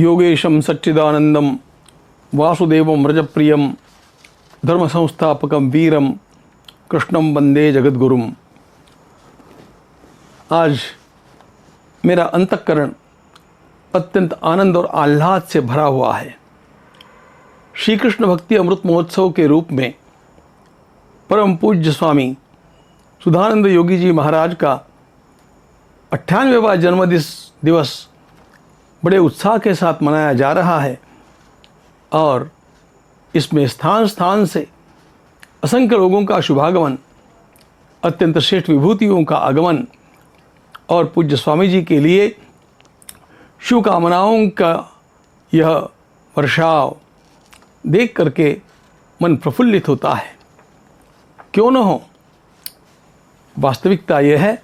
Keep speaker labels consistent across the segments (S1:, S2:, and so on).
S1: योगेशं सच्चिदानंदं वासुदेवं व्रजप्रियं धर्म संस्थापकं वीरं कृष्णं वंदे जगद्गुरुम। आज मेरा अंतःकरण अत्यंत आनंद और आह्लाद से भरा हुआ है। श्री कृष्ण भक्ति अमृत महोत्सव के रूप में परम पूज्य स्वामी सुधानंद योगी जी महाराज का 98वां जन्मदिवस बड़े उत्साह के साथ मनाया जा रहा है और इसमें स्थान स्थान से असंख्य लोगों का शुभागमन, अत्यंत श्रेष्ठ विभूतियों का आगमन और पूज्य स्वामी जी के लिए शुभकामनाओं का यह वर्षाव देख करके मन प्रफुल्लित होता है। क्यों न हो, वास्तविकता यह है,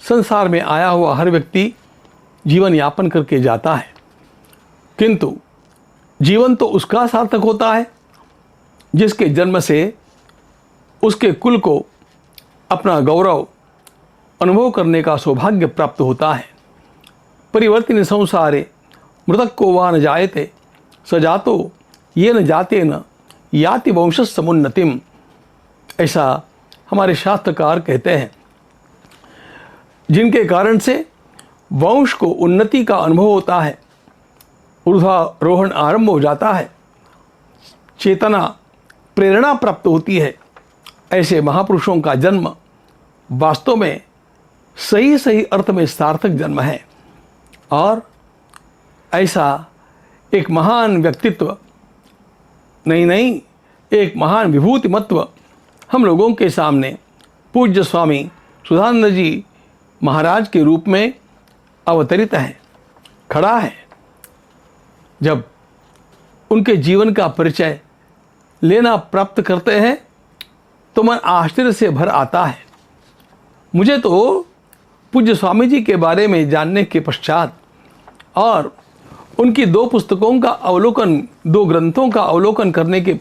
S1: संसार में आया हुआ हर व्यक्ति जीवन यापन करके जाता है, किंतु जीवन तो उसका सार्थक होता है जिसके जन्म से उसके कुल को अपना गौरव अनुभव करने का सौभाग्य प्राप्त होता है। परिवर्तिन संसारे मृतक वा न जायते स जातो ये न जाते न याति वंशस् समुन्नतिम, ऐसा हमारे शास्त्रकार कहते हैं। जिनके कारण से वंश को उन्नति का अनुभव होता है, ऊर्ध्वारोहण आरंभ हो जाता है, चेतना प्रेरणा प्राप्त होती है, ऐसे महापुरुषों का जन्म वास्तव में सही सही अर्थ में सार्थक जन्म है। और ऐसा एक महान व्यक्तित्व नहीं एक महान विभूतिमत्व हम लोगों के सामने पूज्य स्वामी सुधानंद जी महाराज के रूप में अवतरित है, खड़ा है। जब उनके जीवन का परिचय लेना प्राप्त करते हैं तो मन आश्चर्य से भर आता है। मुझे तो पूज्य स्वामी जी के बारे में जानने के पश्चात और उनकी 2 पुस्तकों का अवलोकन, 2 ग्रंथों का अवलोकन करने के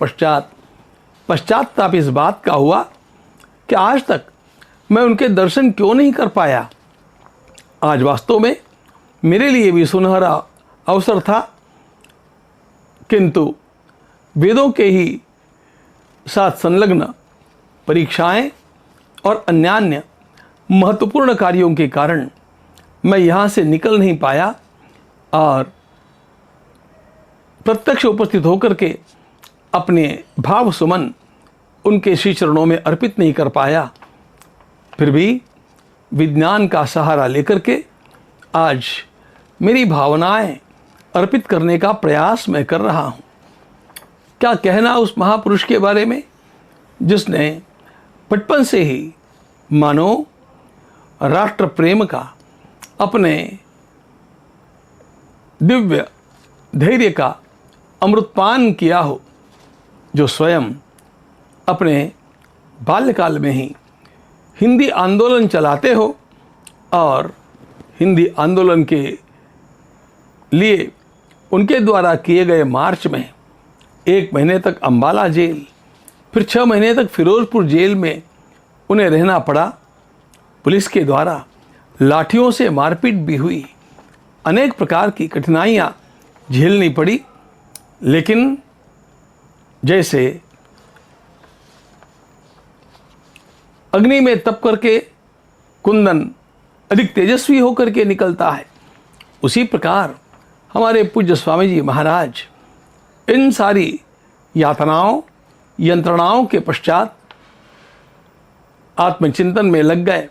S1: पश्चाताप इस बात का हुआ कि आज तक मैं उनके दर्शन क्यों नहीं कर पाया। आज वास्तव में मेरे लिए भी सुनहरा अवसर था, किंतु वेदों के ही साथ संलग्न परीक्षाएं और अन्यान्य महत्वपूर्ण कार्यों के कारण मैं यहाँ से निकल नहीं पाया और प्रत्यक्ष उपस्थित होकर के अपने भाव सुमन उनके श्री चरणों में अर्पित नहीं कर पाया। फिर भी विज्ञान का सहारा लेकर के आज मेरी भावनाएं अर्पित करने का प्रयास मैं कर रहा हूँ। क्या कहना उस महापुरुष के बारे में जिसने बचपन से ही मानो राष्ट्र प्रेम का, अपने दिव्य धैर्य का अमृतपान किया हो, जो स्वयं अपने बाल्यकाल में ही हिंदी आंदोलन चलाते हो और हिंदी आंदोलन के लिए उनके द्वारा किए गए मार्च में 1 महीने तक अंबाला जेल, फिर 6 महीने तक फिरोजपुर जेल में उन्हें रहना पड़ा। पुलिस के द्वारा लाठियों से मारपीट भी हुई, अनेक प्रकार की कठिनाइयाँ झेलनी पड़ी, लेकिन जैसे अग्नि में तप करके कुंदन अधिक तेजस्वी होकर के निकलता है, उसी प्रकार हमारे पूज्य स्वामी जी महाराज इन सारी यातनाओं यंत्रणाओं के पश्चात आत्मचिंतन में लग गए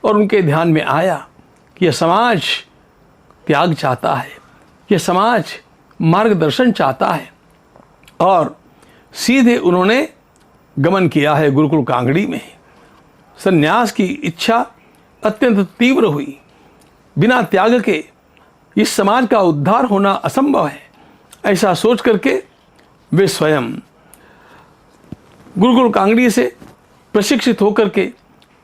S1: और उनके ध्यान में आया कि यह समाज त्याग चाहता है, यह समाज मार्गदर्शन चाहता है, और सीधे उन्होंने गमन किया है गुरुकुल कांगड़ी में। संन्यास की इच्छा अत्यंत तीव्र हुई। बिना त्याग के इस समाज का उद्धार होना असंभव है, ऐसा सोच करके वे स्वयं गुरुकुल कांगड़ी से प्रशिक्षित होकर के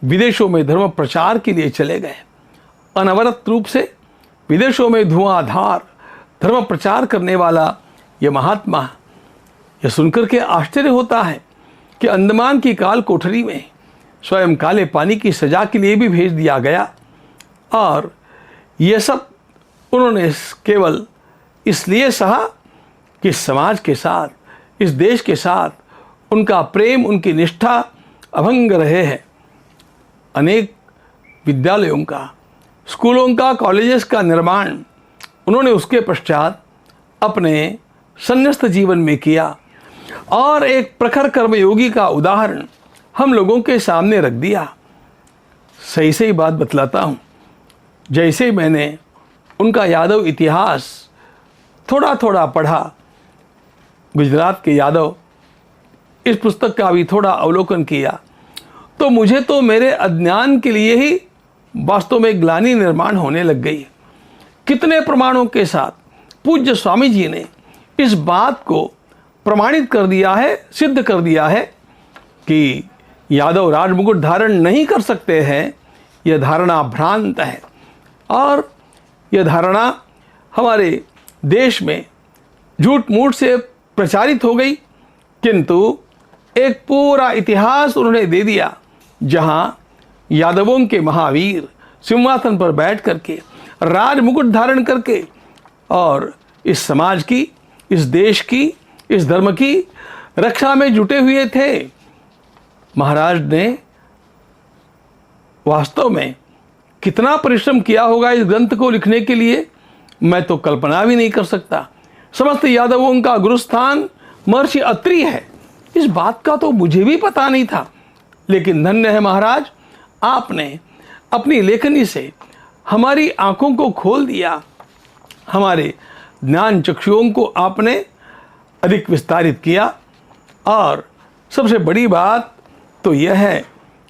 S1: विदेशों में धर्म प्रचार के लिए चले गए। अनवरत रूप से विदेशों में धुआंधार धर्म प्रचार करने वाला यह महात्मा, यह सुनकर के आश्चर्य होता है कि अंडमान की काल कोठरी में स्वयं काले पानी की सजा के लिए भी भेज दिया गया और यह सब उन्होंने केवल इसलिए सहा कि समाज के साथ, इस देश के साथ उनका प्रेम, उनकी निष्ठा अभंग रहे हैं। अनेक विद्यालयों का, स्कूलों का, कॉलेजेस का निर्माण उन्होंने उसके पश्चात अपने संन्यस्त जीवन में किया और एक प्रखर कर्मयोगी का उदाहरण हम लोगों के सामने रख दिया। सही सही बात बतलाता हूँ, जैसे मैंने उनका यादव इतिहास थोड़ा थोड़ा पढ़ा, गुजरात के यादव, इस पुस्तक का भी थोड़ा अवलोकन किया, तो मुझे तो मेरे अज्ञान के लिए ही वास्तव में ग्लानि निर्माण होने लग गई। कितने प्रमाणों के साथ पूज्य स्वामी जी ने इस बात को प्रमाणित कर दिया है, सिद्ध कर दिया है कि यादव राजमुकुट धारण नहीं कर सकते हैं। यह धारणा भ्रांत है और यह धारणा हमारे देश में झूठ मूठ से प्रचारित हो गई, किंतु एक पूरा इतिहास उन्होंने दे दिया जहाँ यादवों के महावीर सिंहासन पर बैठ करके, राजमुकुट धारण करके और इस समाज की, इस देश की, इस धर्म की रक्षा में जुटे हुए थे। महाराज ने वास्तव में कितना परिश्रम किया होगा इस ग्रंथ को लिखने के लिए, मैं तो कल्पना भी नहीं कर सकता। समस्त यादवों का गुरुस्थान महर्षि अत्रि है, इस बात का तो मुझे भी पता नहीं था। लेकिन धन्य है महाराज, आपने अपनी लेखनी से हमारी आंखों को खोल दिया, हमारे ज्ञान चक्षुओं को आपने अधिक विस्तारित किया। और सबसे बड़ी बात तो यह है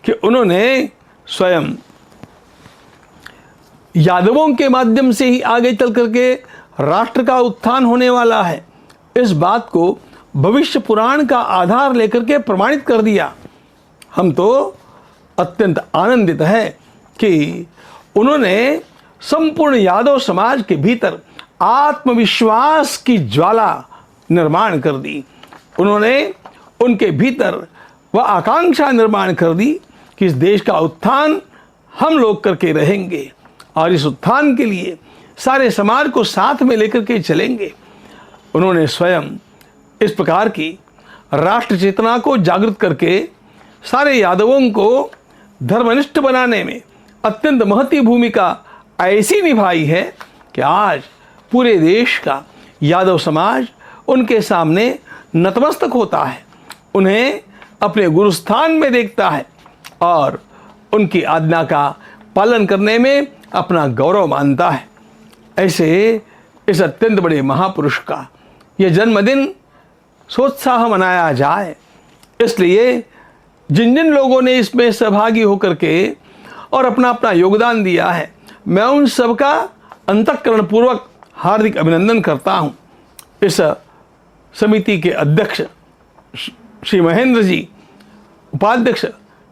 S1: कि उन्होंने स्वयं यादवों के माध्यम से ही आगे चल करके राष्ट्र का उत्थान होने वाला है, इस बात को भविष्य पुराण का आधार लेकर के प्रमाणित कर दिया। हम तो अत्यंत आनंदित हैं कि उन्होंने संपूर्ण यादव समाज के भीतर आत्मविश्वास की ज्वाला निर्माण कर दी। उन्होंने उनके भीतर वह आकांक्षा निर्माण कर दी कि इस देश का उत्थान हम लोग करके रहेंगे और इस उत्थान के लिए सारे समाज को साथ में लेकर के चलेंगे। उन्होंने स्वयं इस प्रकार की राष्ट्र चेतना को जागृत करके सारे यादवों को धर्मनिष्ठ बनाने में अत्यंत महती भूमिका ऐसी निभाई है कि आज पूरे देश का यादव समाज उनके सामने नतमस्तक होता है, उन्हें अपने गुरुस्थान में देखता है और उनकी आज्ञा का पालन करने में अपना गौरव मानता है। ऐसे इस अत्यंत बड़े महापुरुष का यह जन्मदिन सोत्साह मनाया जाए, इसलिए जिन जिन लोगों ने इसमें सहभागी होकर के और अपना अपना योगदान दिया है, मैं उन सबका अंतःकरण पूर्वक हार्दिक अभिनंदन करता हूँ। इस समिति के अध्यक्ष श्री महेंद्र जी, उपाध्यक्ष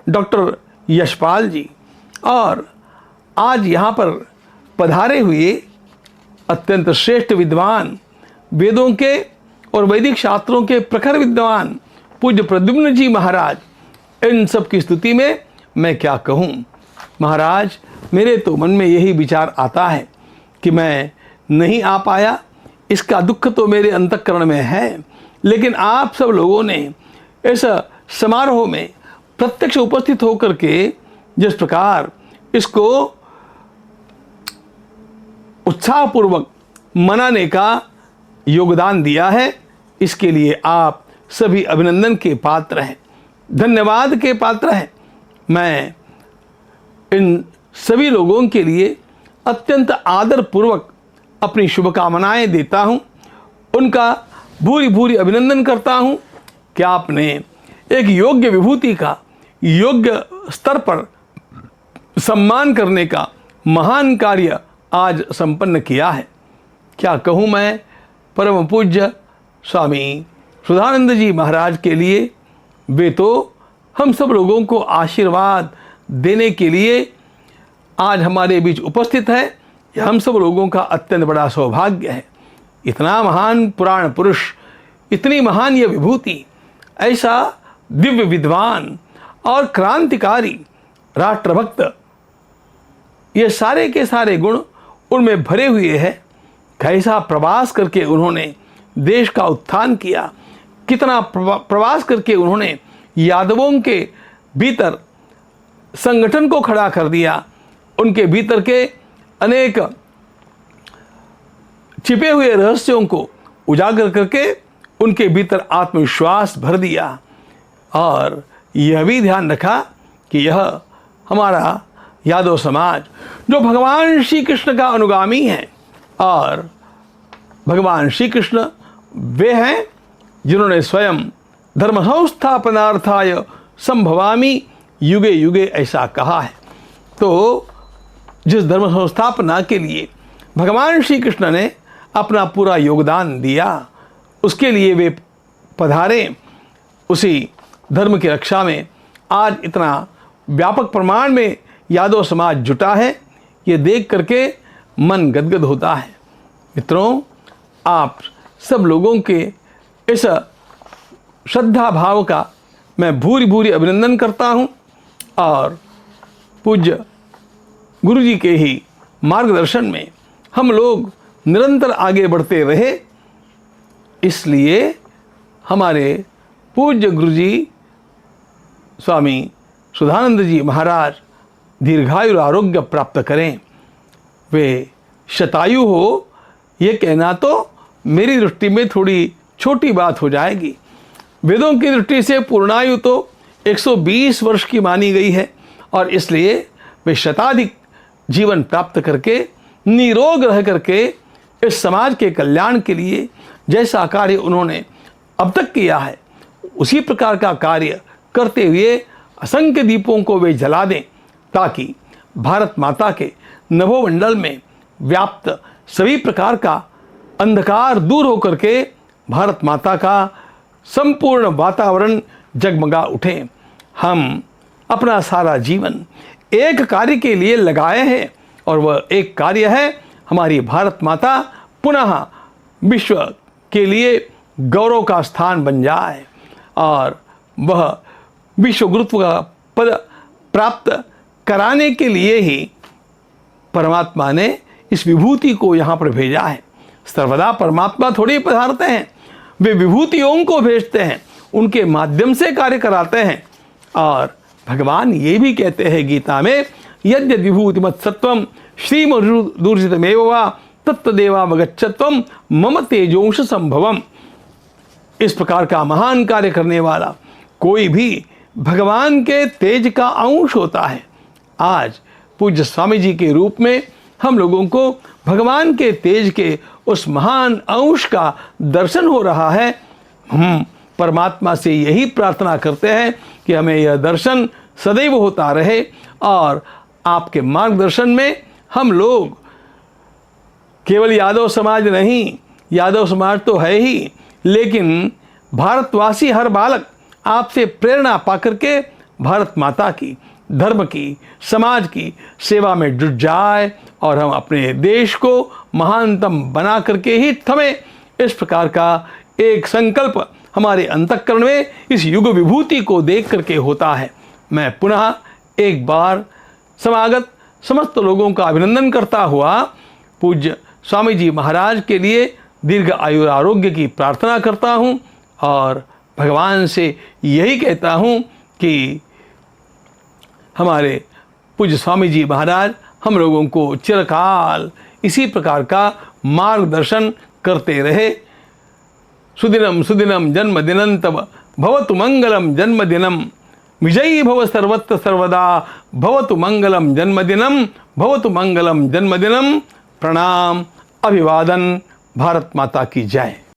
S1: डॉक्टर यशपाल जी और आज यहाँ पर पधारे हुए अत्यंत श्रेष्ठ विद्वान, वेदों के और वैदिक शास्त्रों के प्रखर विद्वान पूज्य प्रद्युम्न जी महाराज, इन सब की स्तुति में मैं क्या कहूँ। महाराज, मेरे तो मन में यही विचार आता है कि मैं नहीं आ पाया, इसका दुख तो मेरे अंतःकरण में है, लेकिन आप सब लोगों ने इस समारोह में प्रत्यक्ष उपस्थित होकर के जिस प्रकार इसको उत्साहपूर्वक मनाने का योगदान दिया है, इसके लिए आप सभी अभिनंदन के पात्र हैं, धन्यवाद के पात्र हैं। मैं इन सभी लोगों के लिए अत्यंत आदरपूर्वक अपनी शुभकामनाएं देता हूं, उनका भूरी भूरी अभिनंदन करता हूं कि आपने एक योग्य विभूति का योग्य स्तर पर सम्मान करने का महान कार्य आज संपन्न किया है। क्या कहूँ मैं परम पूज्य स्वामी सुधानंद जी महाराज के लिए, वे तो हम सब लोगों को आशीर्वाद देने के लिए आज हमारे बीच उपस्थित है। यह हम सब लोगों का अत्यंत बड़ा सौभाग्य है। इतना महान पुराण पुरुष, इतनी महान यह विभूति, ऐसा दिव्य विद्वान और क्रांतिकारी राष्ट्रभक्त, ये सारे के सारे गुण उनमें भरे हुए हैं। कैसा प्रवास करके उन्होंने देश का उत्थान किया, कितना प्रवास करके उन्होंने यादवों के भीतर संगठन को खड़ा कर दिया, उनके भीतर के अनेक छिपे हुए रहस्यों को उजागर करके उनके भीतर आत्मविश्वास भर दिया। और यह भी ध्यान रखा कि यह हमारा यादव समाज जो भगवान श्री कृष्ण का अनुगामी है, और भगवान श्री कृष्ण वे हैं जिन्होंने स्वयं धर्म संस्थापनार्थाय संभवामि युगे युगे ऐसा कहा है। तो जिस धर्म संस्थापना के लिए भगवान श्री कृष्ण ने अपना पूरा योगदान दिया, उसके लिए वे पधारे, उसी धर्म की रक्षा में आज इतना व्यापक प्रमाण में यादव समाज जुटा है, ये देख करके मन गदगद होता है। मित्रों, आप सब लोगों के इस श्रद्धा भाव का मैं भूरि भूरि अभिनंदन करता हूँ, और पूज्य गुरु जी के ही मार्गदर्शन में हम लोग निरंतर आगे बढ़ते रहे। इसलिए हमारे पूज्य गुरु जी स्वामी सुधानंद जी महाराज दीर्घायु आरोग्य प्राप्त करें, वे शतायु हो, ये कहना तो मेरी दृष्टि में थोड़ी छोटी बात हो जाएगी। वेदों की दृष्टि से पूर्णायु तो 120 वर्ष की मानी गई है, और इसलिए वे शताधिक जीवन प्राप्त करके निरोग रह करके इस समाज के कल्याण के लिए जैसा कार्य उन्होंने अब तक किया है, उसी प्रकार का कार्य करते हुए असंख्य दीपों को वे जला दें, ताकि भारत माता के नभोमंडल में व्याप्त सभी प्रकार का अंधकार दूर होकर के भारत माता का संपूर्ण वातावरण जगमगा उठे। हम अपना सारा जीवन एक कार्य के लिए लगाए हैं, और वह एक कार्य है हमारी भारत माता पुनः विश्व के लिए गौरव का स्थान बन जाए, और वह विश्व गुरुत्व का पद प्राप्त कराने के लिए ही परमात्मा ने इस विभूति को यहाँ पर भेजा है। सर्वदा परमात्मा थोड़ी पधारते हैं, वे विभूतियों को भेजते हैं, उनके माध्यम से कार्य कराते हैं। और भगवान ये भी कहते हैं गीता में, यद्यद् विभूतिमत्सत्वं श्रीमदूर्जितमेव वा तत्तदेवावगच्छत्वं मम तेजोंश संभवम। इस प्रकार का महान कार्य करने वाला कोई भी भगवान के तेज का अंश होता है। आज पूज्य स्वामी जी के रूप में हम लोगों को भगवान के तेज के उस महान अंश का दर्शन हो रहा है। हम परमात्मा से यही प्रार्थना करते हैं कि हमें यह दर्शन सदैव होता रहे, और आपके मार्गदर्शन में हम लोग केवल यादव समाज नहीं, यादव समाज तो है ही, लेकिन भारतवासी हर बालक आपसे प्रेरणा पाकर के भारत माता की, धर्म की, समाज की सेवा में जुट जाए, और हम अपने देश को महानतम बना करके ही थमें। इस प्रकार का एक संकल्प हमारे अंतःकरण में इस युग विभूति को देख करके होता है। मैं पुनः एक बार समागत समस्त लोगों का अभिनंदन करता हुआ पूज्य स्वामी जी महाराज के लिए दीर्घ आयु आरोग्य की प्रार्थना करता हूँ, और भगवान से यही कहता हूँ कि हमारे पूज्य स्वामी जी महाराज हम लोगों को चिरकाल इसी प्रकार का मार्गदर्शन करते रहे। सुदिनम सुदिनम जन्मदिनं तव भवतु मंगलम जन्मदिनम, विजयी भव सर्वत्र सर्वदा भवतु मंगलम जन्मदिनम, भवतु मंगलम जन्मदिनम। प्रणाम, अभिवादन। भारत माता की जय।